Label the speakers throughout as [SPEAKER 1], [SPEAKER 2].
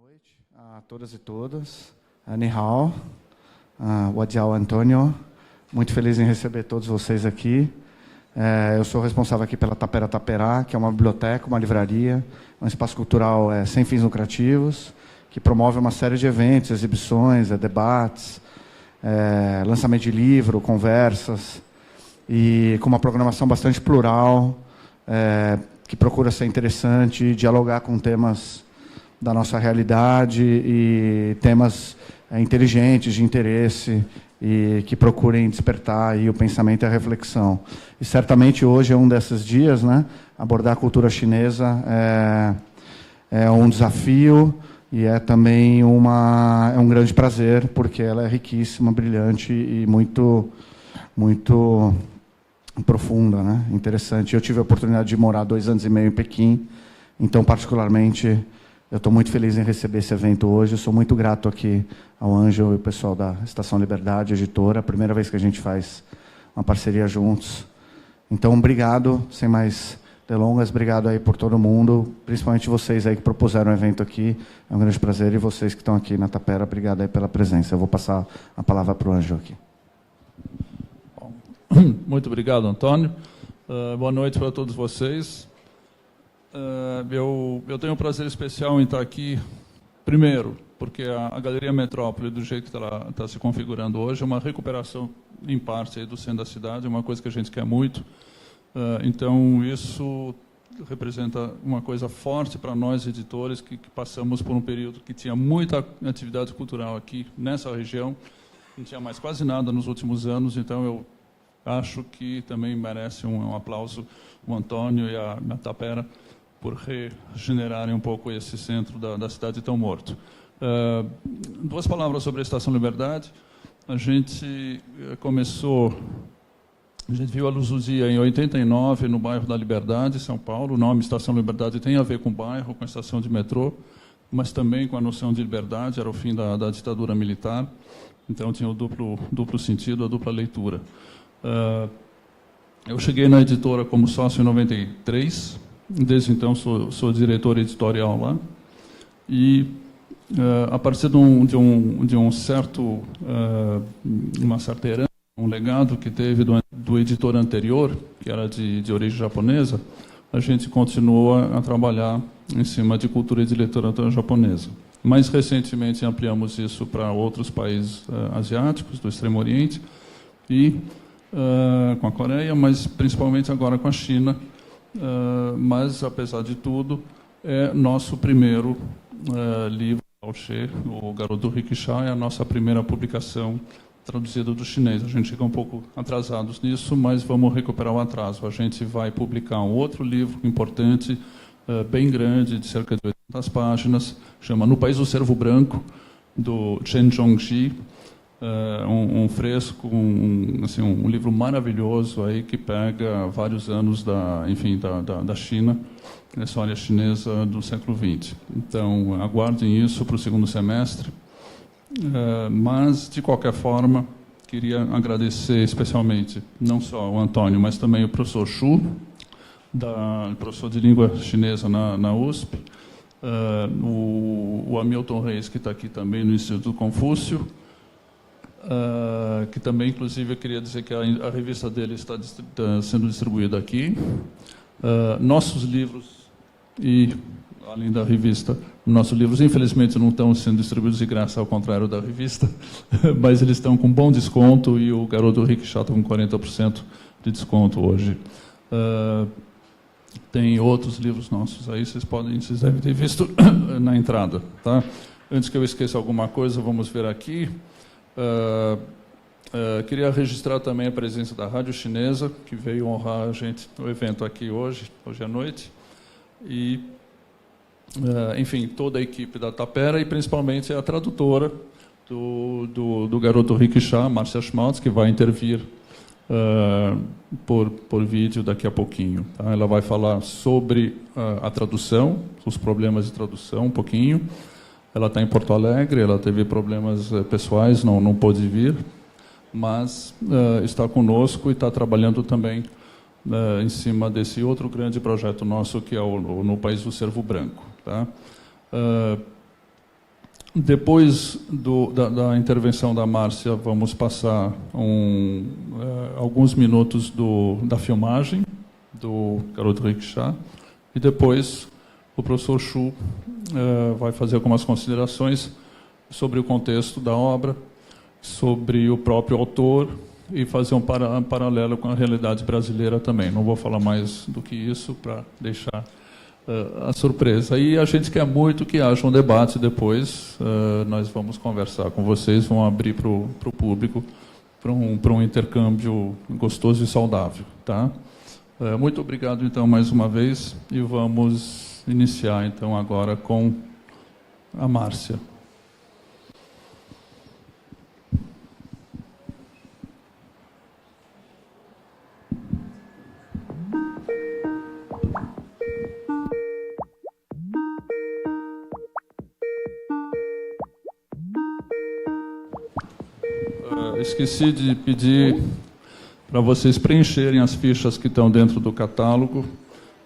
[SPEAKER 1] noite a todas e todas. Ni hao, Wadiao Antônio. Muito feliz em receber todos vocês aqui. Eu sou responsável aqui pela Tapera Taperá, que é uma biblioteca, uma livraria, um espaço cultural sem fins lucrativos, que promove uma série de eventos, exibições, debates, lançamento de livro, conversas, e com uma programação bastante plural, que procura ser interessante, dialogar com temas da nossa realidade e temas inteligentes, de interesse, e que procurem despertar aí o pensamento e a reflexão. E certamente hoje é um desses dias, né? Abordar a cultura chinesa é um desafio e é também um grande prazer, porque ela é riquíssima, brilhante e muito profunda, né? Interessante. Eu tive a oportunidade de morar 2 anos e meio em Pequim, então, particularmente, eu estou muito feliz em receber esse evento hoje. Eu sou muito grato aqui ao Ângelo e o pessoal da Estação Liberdade, editora. A primeira vez que a gente faz uma parceria juntos. Então, obrigado, sem mais delongas, obrigado aí por todo mundo, principalmente vocês aí que propuseram o evento aqui. É um grande prazer. E vocês que estão aqui na Tapera, obrigado aí pela presença. Eu vou passar a palavra para o Ângelo aqui.
[SPEAKER 2] Muito obrigado, Antônio. Boa noite para todos vocês. Eu tenho um prazer especial em estar aqui, primeiro, porque a Galeria Metrópole, do jeito que ela está se configurando hoje, é uma recuperação, em parte, aí do centro da cidade, é uma coisa que a gente quer muito. Então, isso representa uma coisa forte para nós, editores, que passamos por um período que tinha muita atividade cultural aqui, nessa região, não tinha mais quase nada nos últimos anos, então eu acho que também merece um aplauso o Antônio e a Tapera por regenerarem um pouco esse centro da cidade tão morto. 2 palavras sobre a Estação Liberdade. A gente viu a luz do dia em 89, no bairro da Liberdade, São Paulo. O nome Estação Liberdade tem a ver com o bairro, com a estação de metrô, mas também com a noção de liberdade. Era o fim da ditadura militar, então tinha o duplo sentido, a dupla leitura. Eu cheguei na editora como sócio em 93, desde então sou diretor editorial lá, e a partir de uma certa herança, um legado que teve do editor anterior, que era de origem japonesa, a gente continuou a trabalhar em cima de cultura e de literatura japonesa. Mais recentemente ampliamos isso para outros países asiáticos, do Extremo Oriente, e com a Coreia, mas principalmente agora com a China. Mas, apesar de tudo, é nosso primeiro livro, O Garoto do Rickshaw, é a nossa primeira publicação traduzida do chinês. A gente fica um pouco atrasados nisso, mas vamos recuperar o atraso. A gente vai publicar um outro livro importante, bem grande, de cerca de 800 páginas, chama No País do Cervo Branco, do Chen Zhongxi. Um fresco, um livro maravilhoso aí que pega vários anos da China, a história chinesa do século XX. Então, aguardem isso para o 2º semestre. Mas, de qualquer forma, queria agradecer especialmente, não só ao Antônio, mas também ao professor Xu, professor de língua chinesa na USP, o Hamilton Reis, que está aqui também no Instituto Confúcio, que também, inclusive, eu queria dizer que a revista dele está sendo distribuída aqui. Nossos livros, e além da revista, nossos livros, infelizmente, não estão sendo distribuídos de graça, ao contrário da revista, mas eles estão com bom desconto, e o Garoto do Rickshaw está com 40% de desconto hoje. Tem outros livros nossos aí, vocês devem ter visto na entrada. Tá? Antes que eu esqueça alguma coisa, vamos ver aqui. Queria registrar também a presença da Rádio Chinesa, que veio honrar a gente no evento aqui hoje à noite, e, enfim, toda a equipe da Tapera, e principalmente a tradutora do Garoto Rickshaw, Márcia Schmaltz, que vai intervir por vídeo daqui a pouquinho. Tá? Ela vai falar sobre a tradução, os problemas de tradução, um pouquinho. Ela está em Porto Alegre, ela teve problemas pessoais, não pôde vir, mas está conosco e está trabalhando também em cima desse outro grande projeto nosso, que é No País do Cervo Branco. Tá? Depois da intervenção da Márcia, vamos passar alguns minutos da filmagem do Garoto Rickshaw, e depois o professor Chu vai fazer algumas considerações sobre o contexto da obra, sobre o próprio autor, e fazer um paralelo com a realidade brasileira também. Não vou falar mais do que isso para deixar a surpresa. E a gente quer muito que haja um debate depois. Nós vamos conversar com vocês, vamos abrir para o público para um intercâmbio gostoso e saudável. Tá? Muito obrigado, então, mais uma vez, e vamos iniciar, então, agora com a Márcia. Esqueci de pedir para vocês preencherem as fichas que estão dentro do catálogo.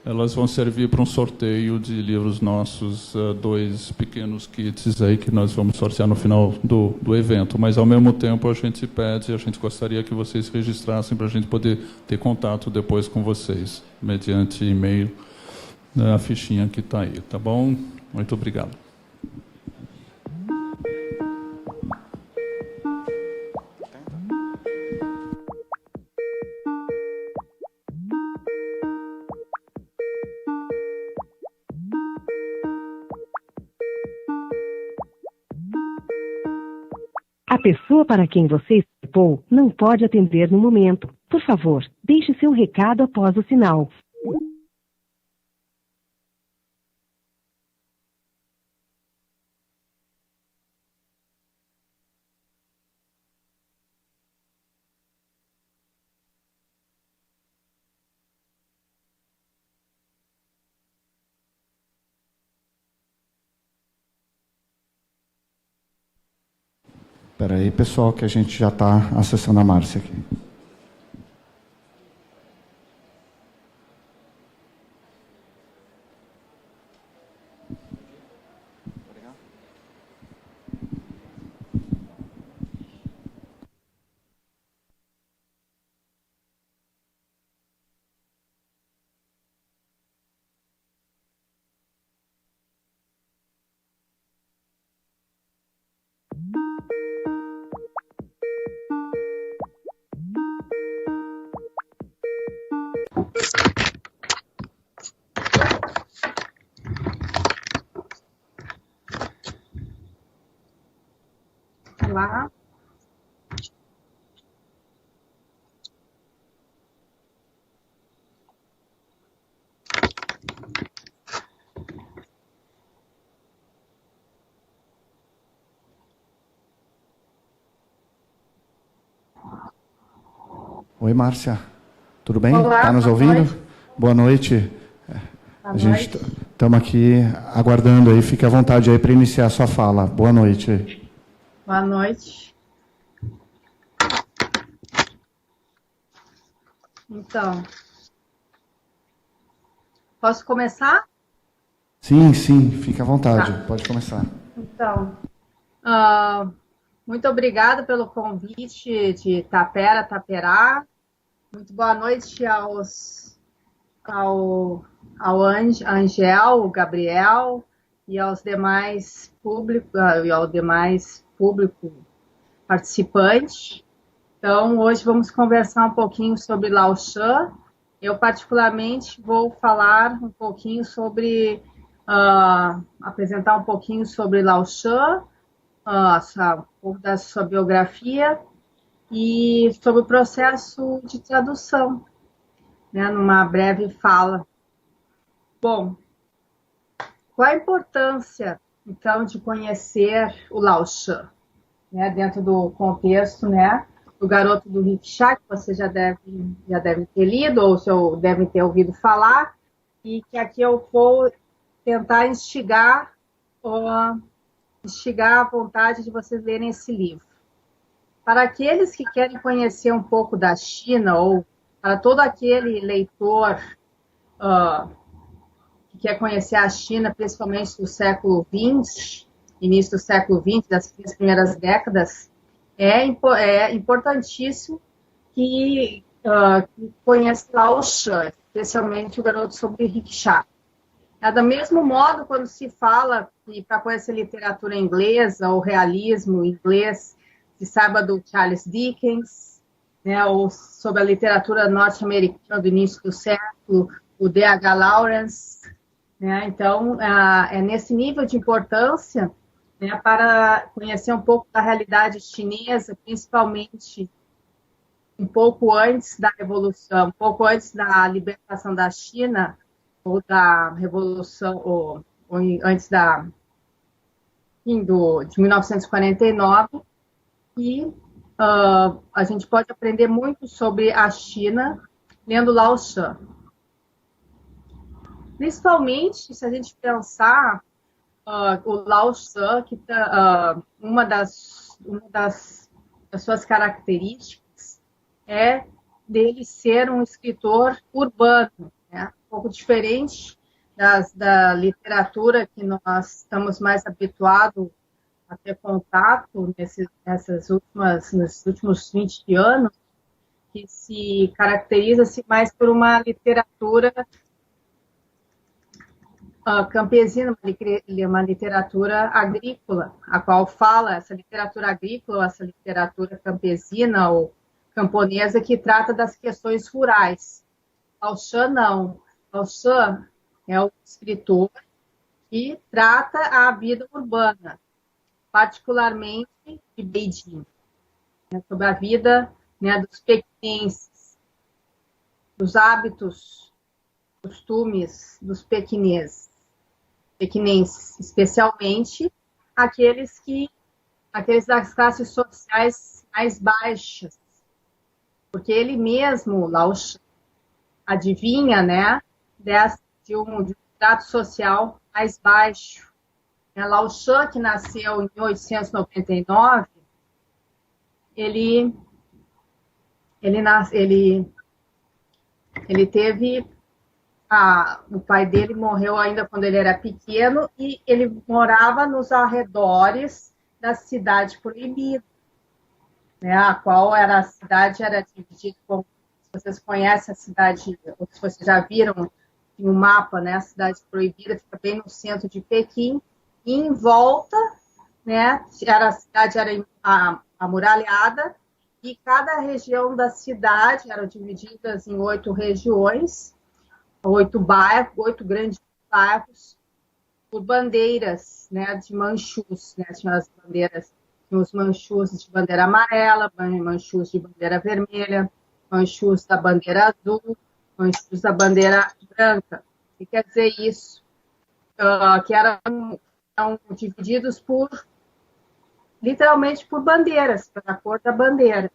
[SPEAKER 2] Elas vão servir para um sorteio de livros nossos, 2 pequenos kits aí que nós vamos sortear no final do evento. Mas, ao mesmo tempo, a gente gostaria que vocês registrassem para a gente poder ter contato depois com vocês, mediante e-mail, a fichinha que está aí, tá bom? Muito obrigado.
[SPEAKER 3] A pessoa para quem você escreveu não pode atender no momento. Por favor, deixe seu recado após o sinal.
[SPEAKER 1] Espera aí, pessoal, que a gente já está acessando a Márcia aqui.
[SPEAKER 4] Olá.
[SPEAKER 1] Oi, Márcia. Tudo bem?
[SPEAKER 4] Olá,
[SPEAKER 1] Está nos
[SPEAKER 4] boa
[SPEAKER 1] ouvindo?
[SPEAKER 4] noite.
[SPEAKER 1] Boa noite.
[SPEAKER 4] Boa
[SPEAKER 1] A gente
[SPEAKER 4] noite.
[SPEAKER 1] estamos aqui aguardando aí. Fique à vontade aí para iniciar a sua fala. Boa noite.
[SPEAKER 4] Boa noite. Então, posso começar?
[SPEAKER 1] Sim, fique à vontade.
[SPEAKER 4] Tá.
[SPEAKER 1] Pode começar.
[SPEAKER 4] Então, muito obrigada pelo convite de Tapera, Taperá. Muito boa noite ao Angel, o Gabriel e aos demais público participante. Então, hoje vamos conversar um pouquinho sobre Lao Shan. Eu, particularmente, vou falar um pouquinho sobre, apresentar um pouquinho sobre Lao Shan, um pouco da sua biografia e sobre o processo de tradução, né, numa breve fala. Bom, qual a importância, então, de conhecer o Lao Shan, né, dentro do contexto, né, do Garoto do Rickshaw, que você já deve ter lido ou deve ter ouvido falar, e que aqui eu vou tentar instigar a vontade de vocês lerem esse livro. Para aqueles que querem conhecer um pouco da China, ou para todo aquele leitor que quer conhecer a China, principalmente do século XX início do século XX, das 15 primeiras décadas, é importantíssimo que conheça Lao Tse, especialmente o Garoto sobre Rickshaw. Do mesmo modo, quando se fala que para conhecer literatura inglesa ou realismo inglês, se saiba do Charles Dickens, né, ou sobre a literatura norte-americana do início do século, o D.H. Lawrence. Né, então, é nesse nível de importância, né, para conhecer um pouco da realidade chinesa, principalmente um pouco antes da Revolução, um pouco antes da libertação da China, ou da Revolução, ou antes de 1949, e a gente pode aprender muito sobre a China lendo Lao Tse. Principalmente, se a gente pensar o Lao Tse, que uma das suas características é dele ser um escritor urbano, né? Um pouco diferente da literatura que nós estamos mais habituados a ter contato nesses últimos 20 anos, que se caracteriza-se mais por uma literatura campesina, uma literatura agrícola, a qual fala essa literatura agrícola, essa literatura campesina ou camponesa que trata das questões rurais. Lao Tse não. Lao Tse é o escritor que trata a vida urbana, particularmente de Beijing, né, sobre a vida, né, dos pequinenses, dos hábitos, costumes dos pequinenses, especialmente aqueles das classes sociais mais baixas, porque ele mesmo, Lao Tse, adivinha, né, de um trato social mais baixo. Lao Tse, que nasceu em 1899, ele teve o pai dele morreu ainda quando ele era pequeno e ele morava nos arredores da cidade proibida, né, a qual a cidade era dividida, como vocês conhecem a cidade, ou se vocês já viram em um mapa, né, a cidade proibida fica bem no centro de Pequim, e em volta, né, a cidade era amuralhada, e cada região da cidade eram divididas em 8 regiões, 8 grandes bairros, por bandeiras, né, de manchus, né, tinha as bandeiras, tinha os manchus de bandeira amarela, manchus de bandeira vermelha, manchus da bandeira azul, manchus da bandeira branca. O que quer dizer isso? Que eram divididos literalmente por bandeiras, pela cor da bandeira.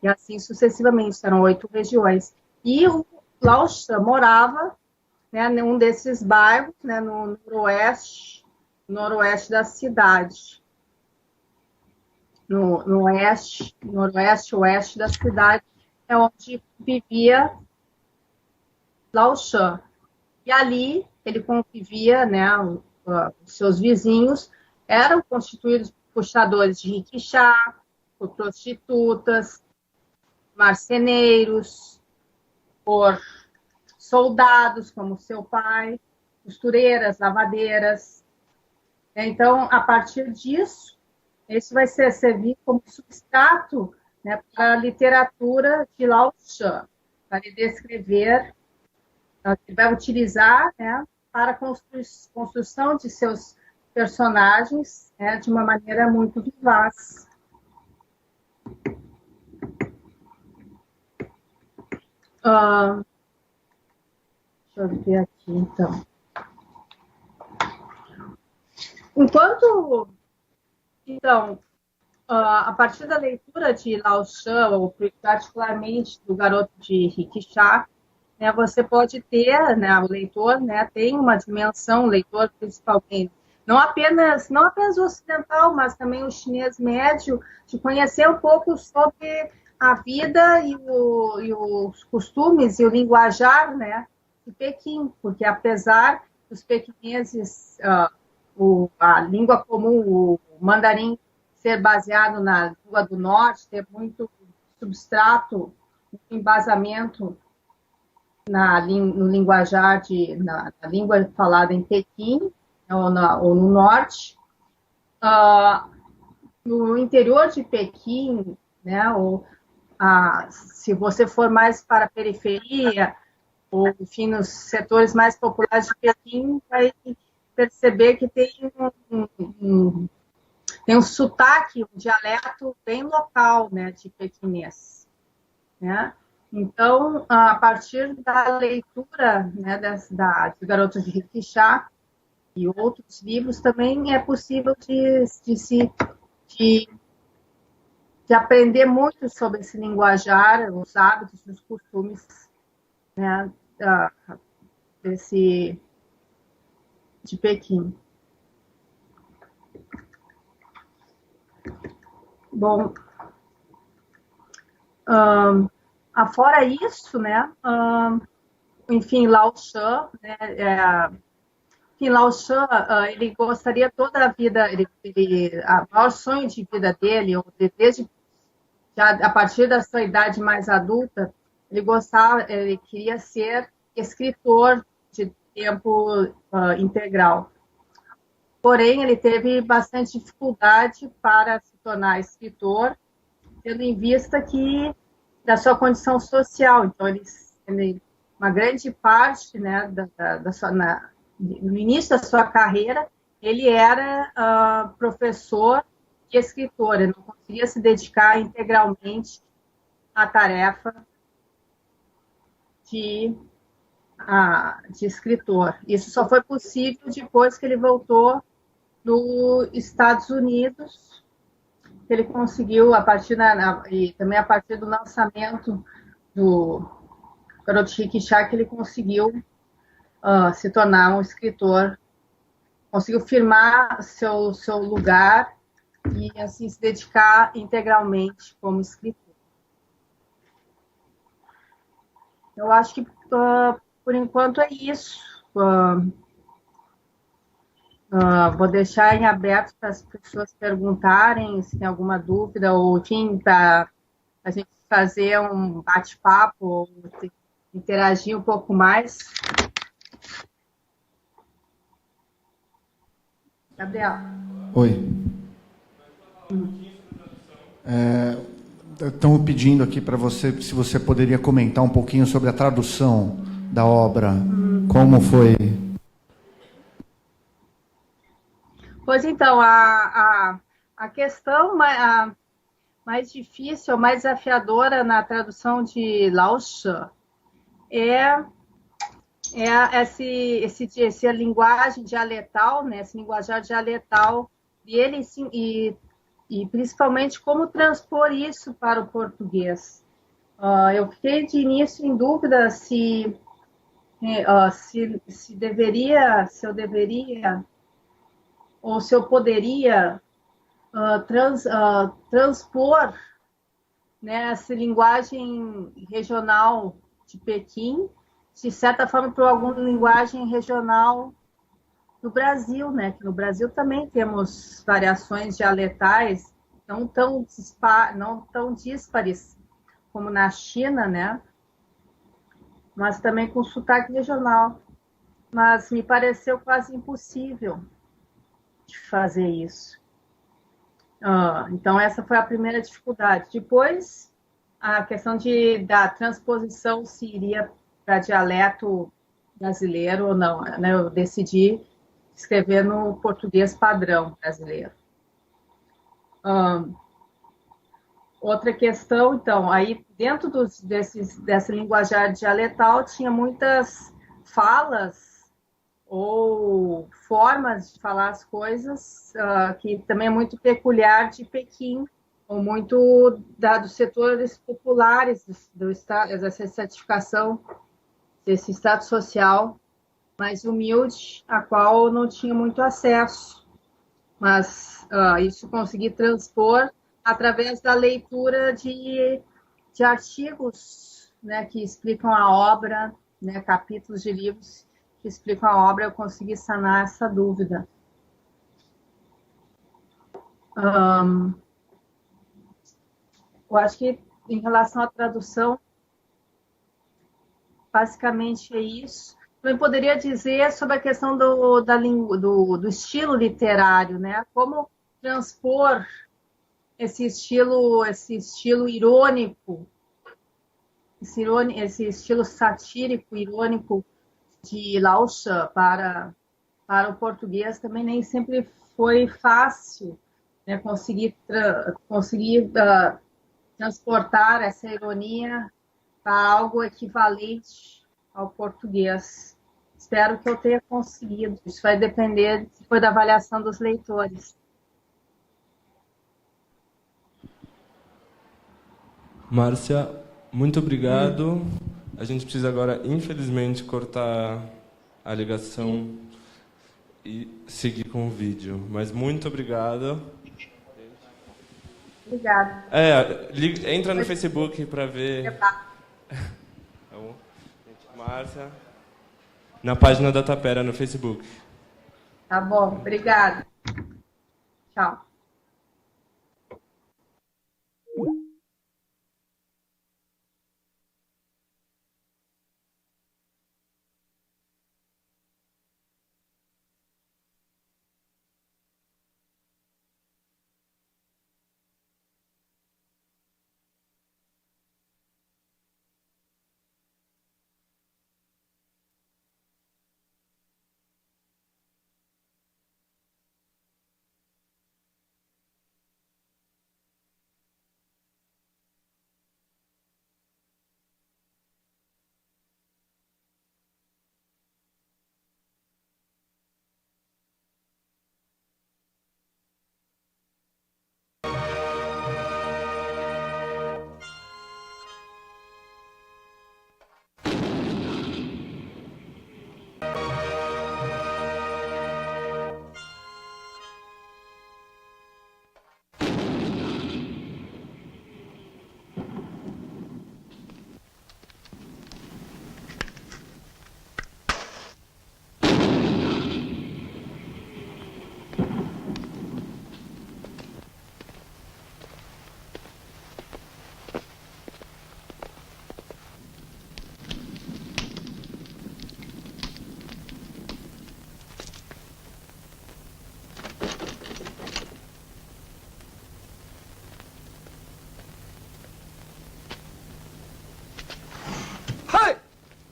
[SPEAKER 4] E assim sucessivamente, eram 8 regiões. E o Lao Tse morava, né, em um desses bairros, né, no noroeste da cidade. No oeste da cidade, é onde vivia Lao Tse. E ali ele convivia, né, os seus vizinhos eram constituídos por puxadores de rickshaw, por prostitutas, marceneiros, por soldados, como seu pai, costureiras, lavadeiras. Então, a partir disso, isso vai servir como substrato, né, para a literatura de Lao Tse, para ele descrever, ele vai utilizar, né, para a construção de seus personagens, né, de uma maneira muito vivaz. Deixa eu ver aqui, então. A partir da leitura de Lao Tse, ou particularmente do Garoto de Rickshaw, né, você pode ter, né, o leitor, né, tem uma dimensão, o leitor principalmente, não apenas o ocidental, mas também o chinês médio, de conhecer um pouco sobre a vida e os costumes e o linguajar, né, de Pequim, porque apesar dos pequineses a língua comum, o mandarim, ser baseado na língua do norte, ter muito substrato, embasamento no linguajar, na língua falada em Pequim, ou no norte. No interior de Pequim, né, se você for mais para a periferia, ou, enfim, nos setores mais populares de Pequim, vai perceber que tem um sotaque, um dialeto bem local, né, de pequinês, né? Então, a partir da leitura, né, de Garotos de Riquixá e outros livros, também é possível de aprender muito sobre esse linguajar, os hábitos, os costumes, né, de Pequim. Bom, afora isso, né, enfim, Lao Shan, né, Lao Shan, ele gostaria toda a vida, o maior sonho de vida dele, já a partir da sua idade mais adulta, ele queria ser escritor de tempo integral. Porém, ele teve bastante dificuldade para se tornar escritor, tendo em vista da sua condição social. Então, uma grande parte, né, no início da sua carreira, ele era professor e escritor, ele não conseguia se dedicar integralmente à tarefa de escritor. Isso só foi possível depois que ele voltou nos Estados Unidos, que ele conseguiu, e também a partir do lançamento do Garotos de Riquixá, que ele conseguiu se tornar um escritor, conseguiu firmar seu lugar e assim se dedicar integralmente como escritor. Eu acho que por enquanto é isso. Vou deixar em aberto para as pessoas perguntarem se tem alguma dúvida, ou, enfim, para a gente fazer um bate-papo, ou interagir um pouco mais. Gabriel.
[SPEAKER 1] Oi. Estão pedindo aqui para você, se você poderia comentar um pouquinho sobre a tradução da obra, como foi...
[SPEAKER 4] Pois então, a questão mais difícil, mais desafiadora na tradução de Lao Shan é essa linguagem dialetal, né, esse linguajar dialetal dele, sim, e principalmente como transpor isso para o português. Eu fiquei de início em dúvida se eu deveria, ou se eu poderia transpor, né, essa linguagem regional de Pequim, de certa forma, para alguma linguagem regional do Brasil, né? Que no Brasil também temos variações dialetais não tão díspares como na China, né? Mas também com sotaque regional. Mas me pareceu quase impossível de fazer isso. Então, essa foi a primeira dificuldade. Depois, a questão da transposição, se iria para dialeto brasileiro ou não, né? Eu decidi escrever no português padrão brasileiro. Outra questão, então, aí dentro dessa linguajar dialetal tinha muitas falas ou formas de falar as coisas que também é muito peculiar de Pequim, ou muito dos setores populares do estado, dessa certificação, desse estado social mais humilde, a qual eu não tinha muito acesso. Mas isso consegui transpor através da leitura de artigos, né, que explicam a obra, né, capítulos de livros que explicam a obra, eu consegui sanar essa dúvida. Eu acho que em relação à tradução, basicamente é isso. Eu poderia dizer sobre a questão do estilo literário, né? Como transpor esse estilo irônico, esse estilo satírico, irônico de Lao She para o português também nem sempre foi fácil, né? Conseguir transportar essa ironia para algo equivalente ao português. Espero que eu tenha conseguido. Isso vai depender depois da avaliação dos leitores.
[SPEAKER 5] Márcia, muito obrigado. A gente precisa agora, infelizmente, cortar a ligação e seguir com o vídeo. Mas muito obrigado.
[SPEAKER 4] Obrigada.
[SPEAKER 5] Entra no Facebook para ver. Tá bom. Márcia, na página da Tapera no Facebook.
[SPEAKER 4] Tá bom, obrigada. Tchau.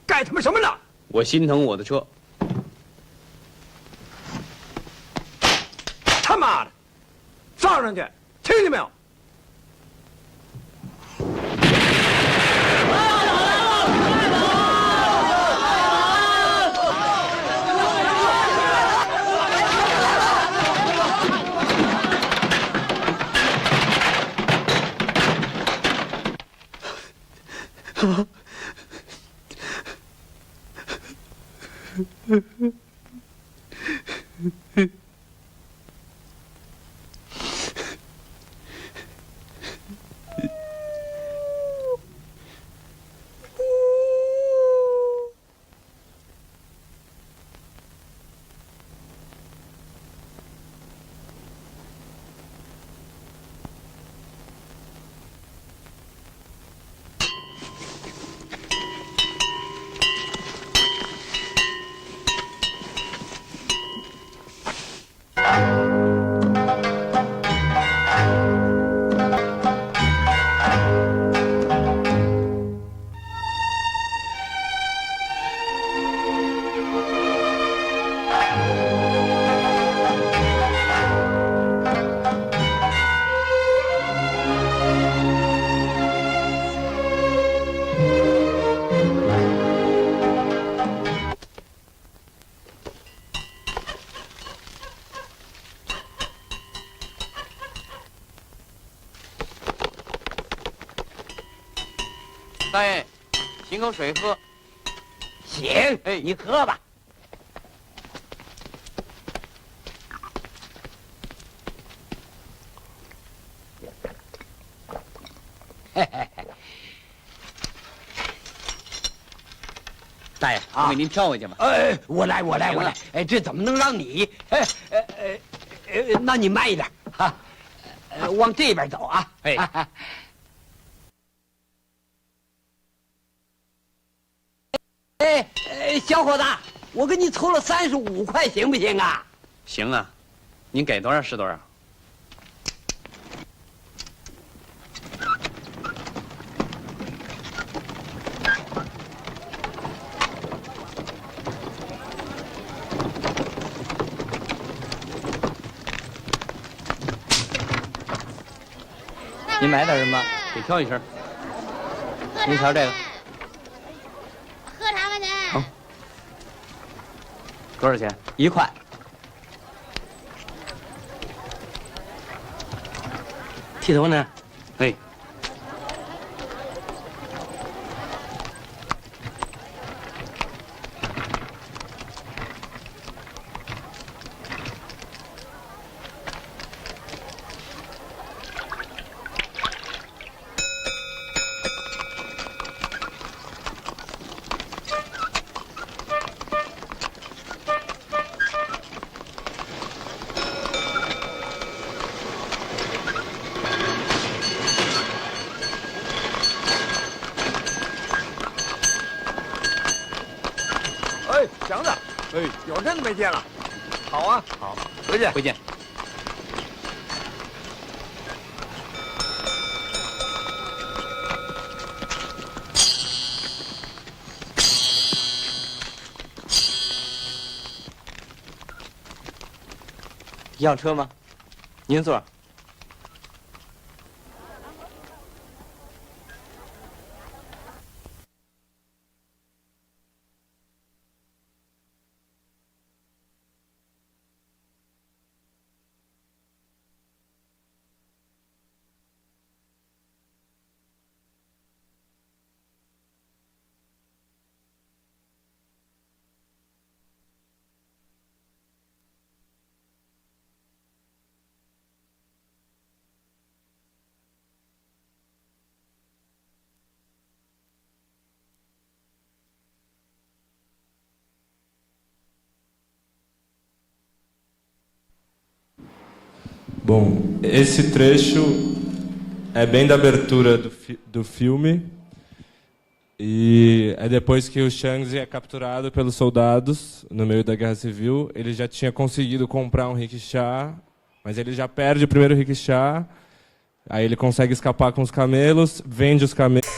[SPEAKER 6] 干他妈什么呢？我心疼我的车。他妈的，上上去，听见没有？
[SPEAKER 7] 大爷，请口水喝。
[SPEAKER 6] 行，哎，你喝吧。
[SPEAKER 7] 大爷，我给您挑回去吧。
[SPEAKER 6] 哎，我来。哎，这怎么能让你？那你慢一点啊。往这边走啊！哎，小伙子，我给你凑了35块，行不行啊？
[SPEAKER 7] 行啊，您给多少是多少。您买点什么？给挑一声。您瞧这个，
[SPEAKER 8] 喝茶吧您。
[SPEAKER 7] 多少钱
[SPEAKER 6] ？1块。剃头呢？
[SPEAKER 7] 哎，
[SPEAKER 6] 哎，祥子，哎，有阵子没见了。好啊，好，回见，
[SPEAKER 7] 回见。要车吗？您坐。
[SPEAKER 5] Bom, esse trecho é bem da abertura do filme. E é depois que o Shanxi é capturado pelos soldados no meio da Guerra Civil. Ele já tinha conseguido comprar um rickshaw, mas ele já perde o primeiro rickshaw. Aí ele consegue escapar com os camelos, vende os camelos.